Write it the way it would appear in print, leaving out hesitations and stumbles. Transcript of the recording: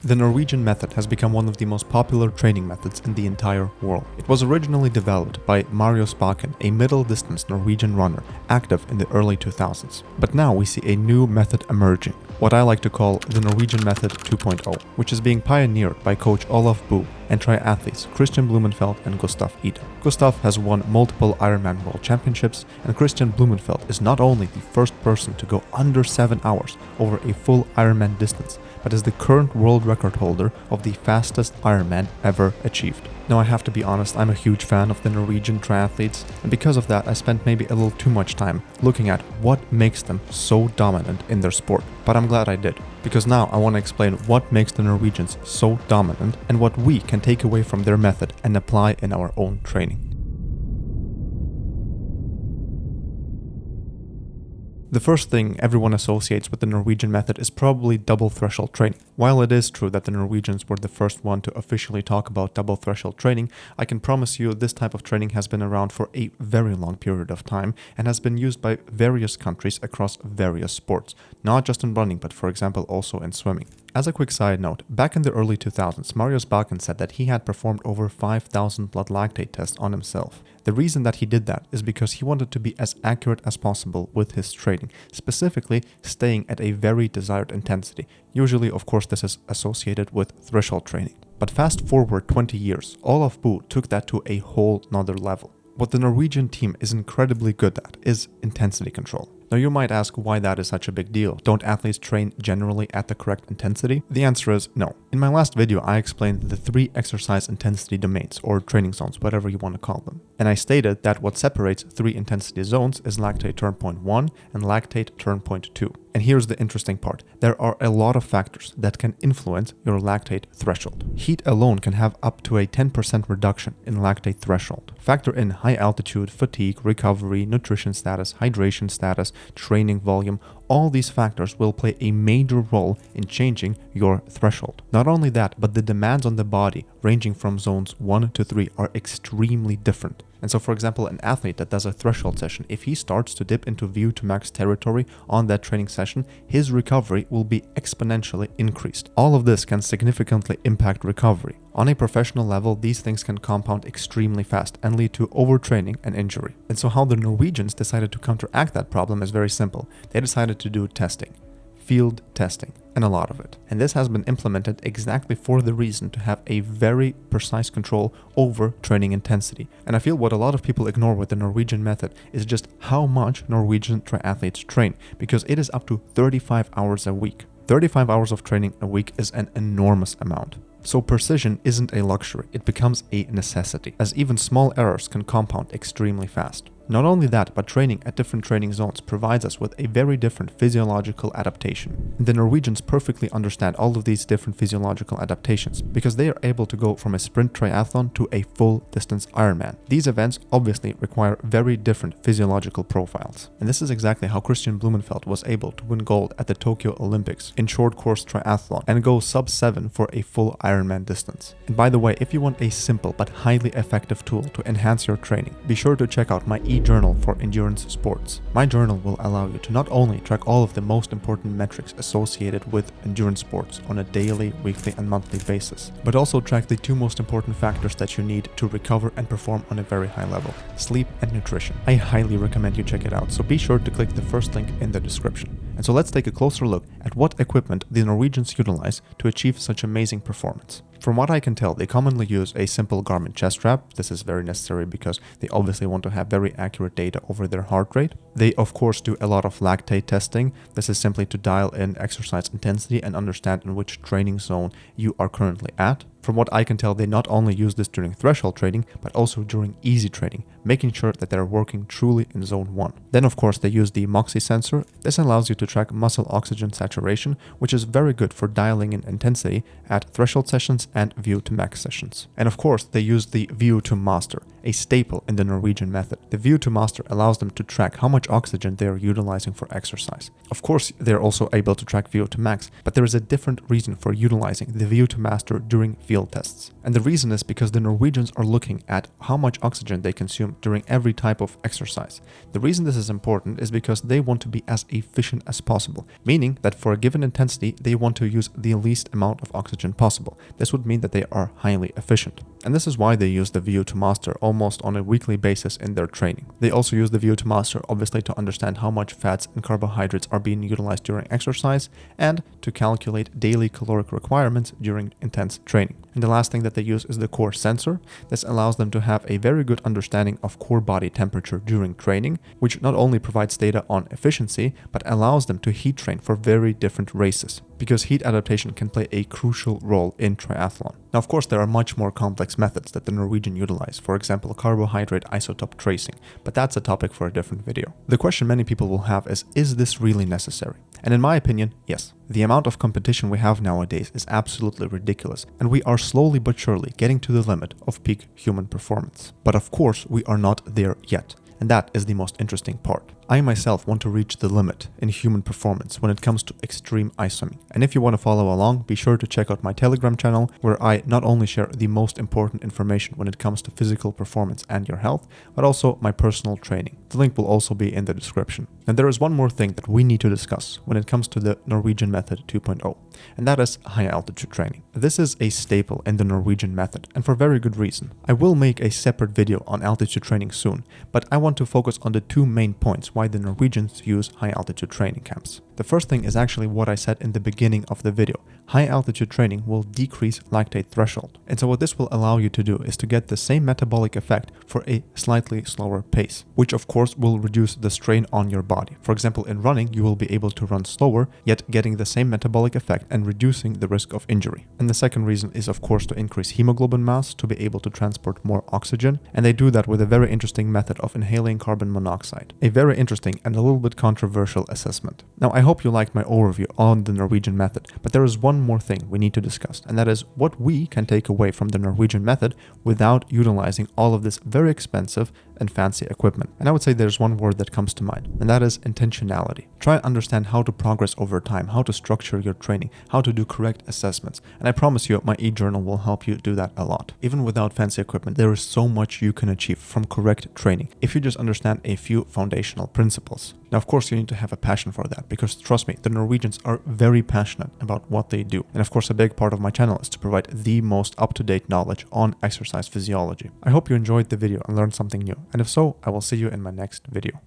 The Norwegian method has become one of the most popular training methods in the entire world. It was originally developed by Mario Spaken, a middle-distance Norwegian runner active in the early 2000s. But now we see a new method emerging, what I like to call the Norwegian Method 2.0, which is being pioneered by coach Olaf Boo and triathletes Christian Blumenfeld and Gustav Ida. Gustav has won multiple Ironman World Championships, and Christian Blumenfeld is not only the first person to go under 7 hours over a full Ironman distance, but is the current world record holder of the fastest Ironman ever achieved. Now I have to be honest, I'm a huge fan of the Norwegian triathletes, and because of that I spent maybe a little too much time looking at what makes them so dominant in their sport. But I'm glad I did, because now I want to explain what makes the Norwegians so dominant and what we can take away from their method and apply in our own training. The first thing everyone associates with the Norwegian method is probably double threshold training. While it is true that the Norwegians were the first one to officially talk about double threshold training, I can promise you this type of training has been around for a very long period of time and has been used by various countries across various sports, not just in running, but for example also in swimming. As a quick side note, back in the early 2000s, Mario Spaken said that he had performed over 5,000 blood lactate tests on himself. The reason that he did that is because he wanted to be as accurate as possible with his training, specifically staying at a very desired intensity. Usually, of course, this is associated with threshold training. But fast forward 20 years, Olaf Boo took that to a whole nother level. What the Norwegian team is incredibly good at is intensity control. Now you might ask why that is such a big deal. Don't athletes train generally at the correct intensity? The answer is no. In my last video I explained the 3 exercise intensity domains, or training zones, whatever you want to call them. And I stated that what separates 3 intensity zones is lactate turn point 1 and lactate turn point 2. And here's the interesting part. There are a lot of factors that can influence your lactate threshold. Heat alone can have up to a 10% reduction in lactate threshold. Factor in high altitude, fatigue, recovery, nutrition status, hydration status, training volume. All these factors will play a major role in changing your threshold. Not only that, but the demands on the body ranging from zones 1 to 3 are extremely different. And so for example, an athlete that does a threshold session, if he starts to dip into VO to max territory on that training session, his recovery will be exponentially increased. All of this can significantly impact recovery. On a professional level, these things can compound extremely fast and lead to overtraining and injury. And so how the Norwegians decided to counteract that problem is very simple. They decided to do testing. Field testing, and a lot of it. And this has been implemented exactly for the reason to have a very precise control over training intensity. And I feel what a lot of people ignore with the Norwegian method is just how much Norwegian triathletes train, because it is up to 35 hours a week. 35 hours of training a week is an enormous amount. So precision isn't a luxury, it becomes a necessity, as even small errors can compound extremely fast. Not only that, but training at different training zones provides us with a very different physiological adaptation. The Norwegians perfectly understand all of these different physiological adaptations because they are able to go from a sprint triathlon to a full distance Ironman. These events obviously require very different physiological profiles. And this is exactly how Christian Blumenfeld was able to win gold at the Tokyo Olympics in short course triathlon and go sub 7 for a full Ironman distance. And by the way, if you want a simple but highly effective tool to enhance your training, be sure to check out my e-journal for endurance sports. My journal will allow you to not only track all of the most important metrics associated with endurance sports on a daily, weekly and monthly basis, but also track the 2 most important factors that you need to recover and perform on a very high level: sleep and nutrition. I highly recommend you check it out, so be sure to click the first link in the description. And so let's take a closer look at what equipment the Norwegians utilize to achieve such amazing performance. From what I can tell, they commonly use a simple Garmin chest strap. This is very necessary because they obviously want to have very accurate data over their heart rate. They of course do a lot of lactate testing. This is simply to dial in exercise intensity and understand in which training zone you are currently at. From what I can tell, they not only use this during threshold training, but also during easy training, making sure that they're working truly in zone 1. Then of course they use the Moxy sensor. This allows you to track muscle oxygen saturation, which is very good for dialing in intensity at threshold sessions and VO to max sessions. And of course they use the VO to master, a staple in the Norwegian method. The VO2master allows them to track how much oxygen they are utilizing for exercise. Of course, they're also able to track VO2 max, but there is a different reason for utilizing the VO2master during field tests. And the reason is because the Norwegians are looking at how much oxygen they consume during every type of exercise. The reason this is important is because they want to be as efficient as possible, meaning that for a given intensity, they want to use the least amount of oxygen possible. This would mean that they are highly efficient. And this is why they use the VO2master almost on a weekly basis in their training. They also use the VO2master obviously to understand how much fats and carbohydrates are being utilized during exercise and to calculate daily caloric requirements during intense training. And the last thing that they use is the core sensor. This allows them to have a very good understanding of core body temperature during training, which not only provides data on efficiency, but allows them to heat train for very different races, because heat adaptation can play a crucial role in triathlon. Now, of course, there are much more complex methods that the Norwegian utilize, for example, carbohydrate isotope tracing, but that's a topic for a different video. The question many people will have is this really necessary? And in my opinion, yes. The amount of competition we have nowadays is absolutely ridiculous, and we are slowly but surely getting to the limit of peak human performance. But of course, we are not there yet. And that is the most interesting part. I myself want to reach the limit in human performance when it comes to extreme ice swimming. And if you want to follow along, be sure to check out my Telegram channel, where I not only share the most important information when it comes to physical performance and your health, but also my personal training. The link will also be in the description. And there is one more thing that we need to discuss when it comes to the Norwegian method 2.0, and that is high altitude training. This is a staple in the Norwegian method, and for very good reason. I will make a separate video on altitude training soon, but I want to focus on the two main points why the Norwegians use high altitude training camps. The first thing is actually what I said in the beginning of the video. High altitude training will decrease lactate threshold. And so what this will allow you to do is to get the same metabolic effect for a slightly slower pace, which of course will reduce the strain on your body. For example, in running, you will be able to run slower, yet getting the same metabolic effect and reducing the risk of injury. And the second reason is of course to increase hemoglobin mass to be able to transport more oxygen. And they do that with a very interesting method of inhaling carbon monoxide. A very interesting and a little bit controversial assessment. Now, I hope you liked my overview on the Norwegian method, but there is one more thing we need to discuss, and that is what we can take away from the Norwegian method without utilizing all of this very expensive and fancy equipment. And I would say there's one word that comes to mind, and that is intentionality. Try and understand how to progress over time, how to structure your training, how to do correct assessments. And I promise you, my e-journal will help you do that a lot. Even without fancy equipment, there is so much you can achieve from correct training if you just understand a few foundational principles. Now, of course, you need to have a passion for that, because trust me, the Norwegians are very passionate about what they do. And of course, a big part of my channel is to provide the most up-to-date knowledge on exercise physiology. I hope you enjoyed the video and learned something new. And if so, I will see you in my next video.